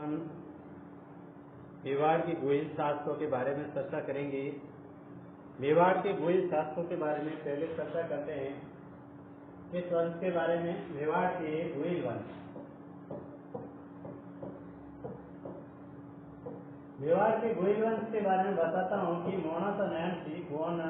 हम मेवाड़ की गुहिल शास्त्रों के बारे में चर्चा करेंगे। मेवाड़ के गुहिल शास्त्रों के बारे में पहले चर्चा करते हैं। इस वंश के बारे में मेवाड़ के गुहिल वंश। मेवाड़ के गुहिल वंश के बारे में बताता हूँ कि मोणत नैणसी गोन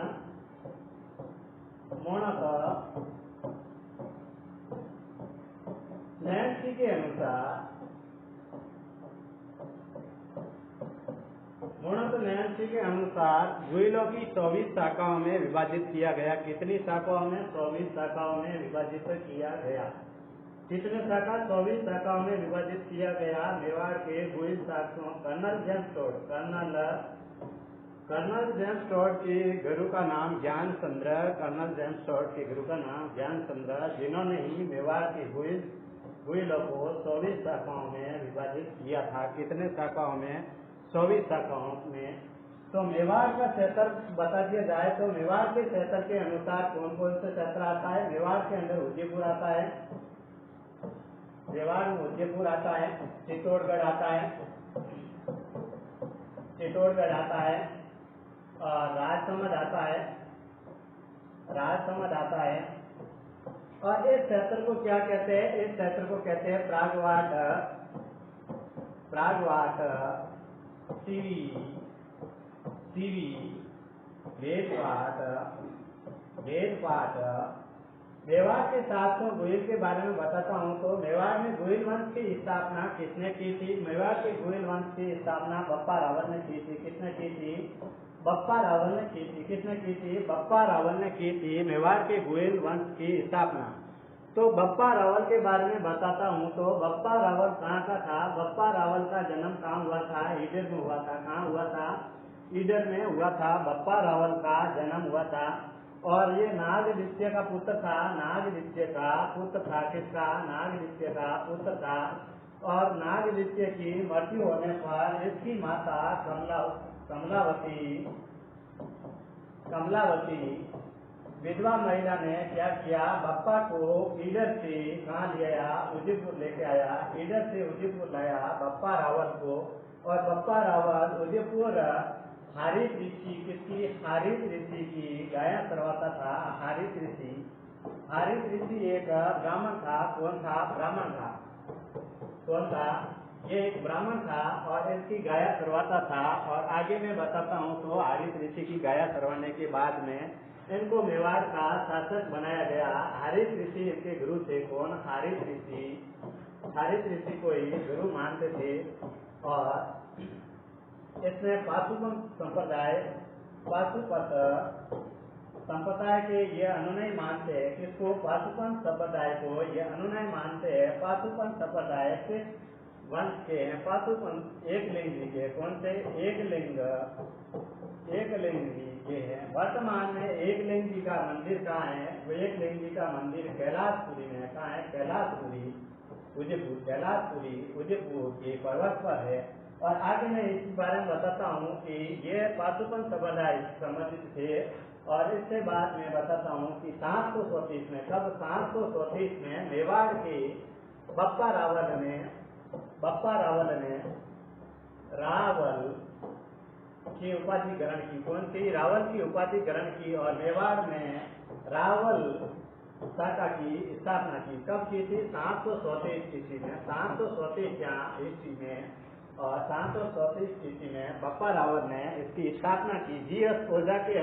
मोणत नैणसी के अनुसार गुहिलों की 24 शाखाओं में विभाजित किया गया। कितनी शाखाओं में? 24 शाखाओं में विभाजित किया गया। कितने शाखा? 24 शाखाओं में विभाजित किया गया। मेवाड़ के गुहिल शास्त्रों कर्नल जेम्स टोड के गुरु का नाम ज्ञान चंद्र, कर्नल जेम्स टोड के गुरु का नाम ज्ञान चंद्र, जिन्होंने ही मेवाड़ के गुहिलों को 24 शाखाओं में विभाजित किया था। कितने शाखाओं में? 24 शाखाओं में। तो मेवाड़ का क्षेत्र बता दिया जाए तो मेवाड़ के क्षेत्र के अनुसार कौन कौन से क्षेत्र आता है? मेवाड़ के अंदर उदयपुर आता है, मेवाड़ में उदयपुर आता है, चित्तौड़गढ़ आता है, और राजसमंद आता है, और इस क्षेत्र को क्या कहते हैं? इस क्षेत्र को कहते हैं प्रागवाट, सीवी, वेदपाट। मेवाड़ के 700 गुहिल के बारे में बताता हूँ। तो मेवाड़ में गुहिल वंश की स्थापना किसने की थी? मेवाड़ के गुहिल वंश की स्थापना बप्पा रावल ने की थी। किसने की थी? बप्पा रावल ने की थी। किसने की थी? बप्पा रावल ने की थी मेवाड़ के गुहिल वंश की स्थापना। तो बप्पा रावल के बारे में बताता हूँ। तो बप्पा रावल कहाँ का था? बप्पा रावल का जन्म कहाँ हुआ था? ईडर में हुआ था। कहाँ हुआ था? ईडर में हुआ था। बप्पा रावल का जन्म हुआ था। और ये नागदित्य का पुत्र था। नागदित्य का पुत्र था। किसका? नागदित्य का पुत्र था। और नागदित्य की मृत्यु होने पर इसकी माता कमलावती विधवा महिला ने क्या किया? बप्पा को ईडर से कहाँ ले आया? उदयपुर लेके आया। ईडर से उदयपुर लाया बप्पा रावल को, और बप्पा रावल उदयपुर हारित ऋषि की गाया करवाता था। हारित ऋषि एक ब्राह्मण था। कौन था? ब्राह्मण था। कौन था? ये एक ब्राह्मण था और इसकी गाया करवाता था। और आगे मैं बताता हूँ। तो हारित ऋषि की गाया करवाने के बाद में इनको मेवाड़ का शासक बनाया गया। हारित ऋषि इनके गुरु थे। कौन? हारित ऋषि को ही गुरु मानते थे। और इसमें पाशुपत संप्रदाय के ये अनुनय मानते हैं। किसको? पाशुपत संप्रदाय को ये अनुनय मानते हैं। पाशुपत संप्रदाय किस वंश के हैं? पाशुपत एक लिंगी के। कौन से? एक लिंगी के हैं। वर्तमान में एक लिंगी का मंदिर कहाँ है? वो एक लिंगी का मंदिर कैलाशपुरी में है। कहाँ है? कैलाशपुरी उदयपुर के पर्वत पर है। और आगे मैं इस बारे में बताता हूँ कि ये पाशुपत संप्रदाय संबंधित थे। और इसके बाद मैं बताता हूँ कि 734 में, कब? 734 में मेवाड़ के बप्पा रावल ने रावल की उपाधि ग्रहण की। कौन सी? रावल की उपाधि ग्रहण की। और मेवाड़ में रावल शाखा की स्थापना की। कब की थी? 734 ईस्वी में। 734 ईस्वी में बप्पा रावल ने इसकी स्थापना की। जीएस ओझा के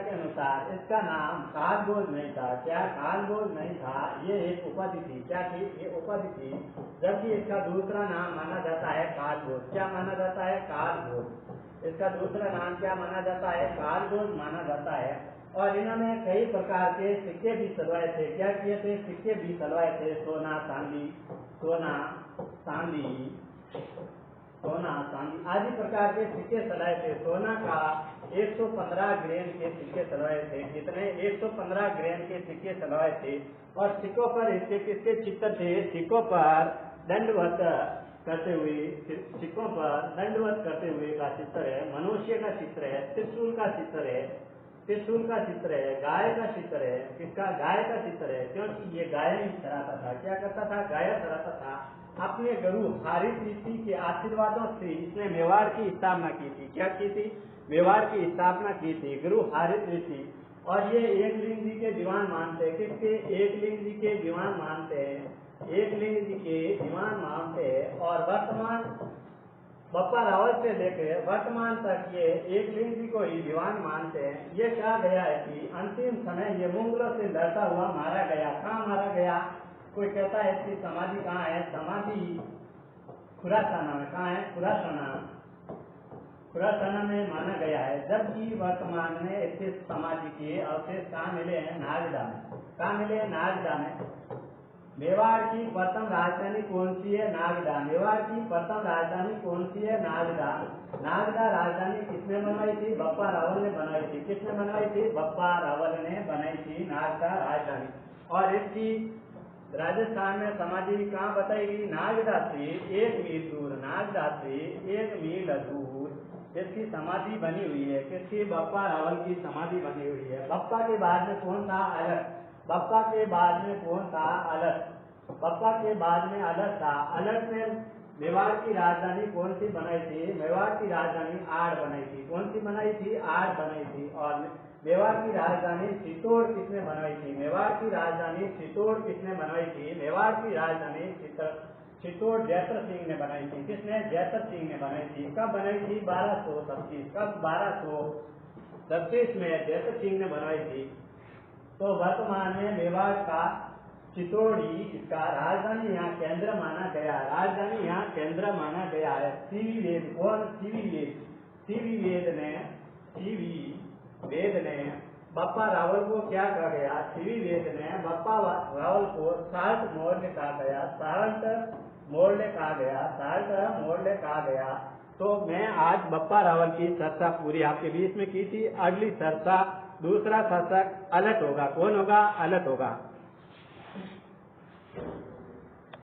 अनुसार इसका नाम कालभोज नहीं था। क्या? कालभोज नहीं था। ये एक उपाधि थी। क्या थी? ये उपाधि थी। जबकि इसका दूसरा नाम माना जाता है कालभोज। क्या माना जाता है? कालभोज। इसका दूसरा नाम क्या माना जाता है? कालभोज माना जाता है। और इन्होंने कई प्रकार के सिक्के भी चलवाए थे। क्या किए थे? सिक्के भी चलवाए थे। सोना चांदी आदि प्रकार के सिक्के चलाए थे। सोना का 115 ग्रेन के सिक्के चलवाए थे। कितने? 115 ग्रेन के सिक्के चलवाए थे। और सिक्कों पर इसके किसके चित्र थे? सिक्कों पर दंडवत करते हुए का चित्र है। मनुष्य का चित्र है। त्रिशूल का चित्र है। गाय का चित्र है। किसका? गाय का चित्र है। क्योंकि ये गाय ही चराता था। क्या करता था? गाय चराता था। अपने गुरु हारिस ऋषि के आशीर्वादों से इसने मेवाड़ की स्थापना की थी। क्या की थी? मेवाड़ की स्थापना की थी गुरु हारिस ऋषि। और ये एकलिंग जी के दीवान मानते हैं। किसके? एकलिंग जी के दीवान मानते हैं। एकलिंग जी के दीवान मानते हैं। और वर्तमान बप्पा रावल से लेकर वर्तमान तक ये एकलिंग जी को ही दीवान मानते हैं। ये कहा गया है कि अंतिम समय ये मुगलों से लड़ता हुआ मारा गया। कहाँ मारा गया? कोई कहता है इसकी समाधि कहाँ है? समाधि खुरासाना में। कहाँ है? खुरासाना में माना गया है। जबकि वर्तमान में इसके समाधि के अवशेष कहाँ मिले हैं? नागदा में। कहाँ मिले हैं? नागदा में। मेवाड़ की प्रथम राजधानी कौन सी है? नागदा। मेवाड़ की प्रथम राजधानी कौन सी है? नागदा। नागदा राजधानी किसने बनवाई थी? बप्पा रावल ने बनवाई थी। किसने बनवाई थी? बप्पा रावल ने बनाई थी नागदा राजधानी। और इसकी राजस्थान में समाधि कहाँ बताई गई? नागदा से 1 मील दूर। नागदा से 1 मील दूर इसकी समाधि बनी हुई है। किसकी? बप्पा रावल की समाधि बनी हुई है। बप्पा के बाद में कौन था? अलग। बप्पा के बाद में कौन था? अलग। बप्पा के बाद में अलग था। अलग ने मेवाड़ की राजधानी कौन सी बनाई थी? मेवाड़ की राजधानी आड़ बनाई थी। कौन सी बनाई थी? आड़ बनाई थी। और मेवाड़ की राजधानी चित्तौड़ किसने बनवाई थी? मेवाड़ की राजधानी चित्तौड़ किसने बनवाई थी? मेवाड़ की राजधानी चित्तौड़ जयतर सिंह ने बनाई थी। किसने? जयतर सिंह ने बनाई थी। कब बनाई थी? 1236। कब? 1236 में जयतर सिंह ने बनवाई थी। तो वर्तमान में मेवाड़ का चित्तौड़ी इसका राजधानी यहाँ केंद्र माना गया है। राजधानी यहाँ केंद्र माना गया है। सीवी वेद कौन? सीवी वेद ने बप्पा रावल को क्या कहा गया? सीवी वेद ने बप्पा रावल को साल्ट मोरले कहा गया। साल्ट मोरले कहा गया। तो मैं आज बप्पा रावल की चर्चा पूरी आपके बीच में की थी। अगली चर्चा दूसरा शासक अलट होगा। कौन होगा? अलट होगा।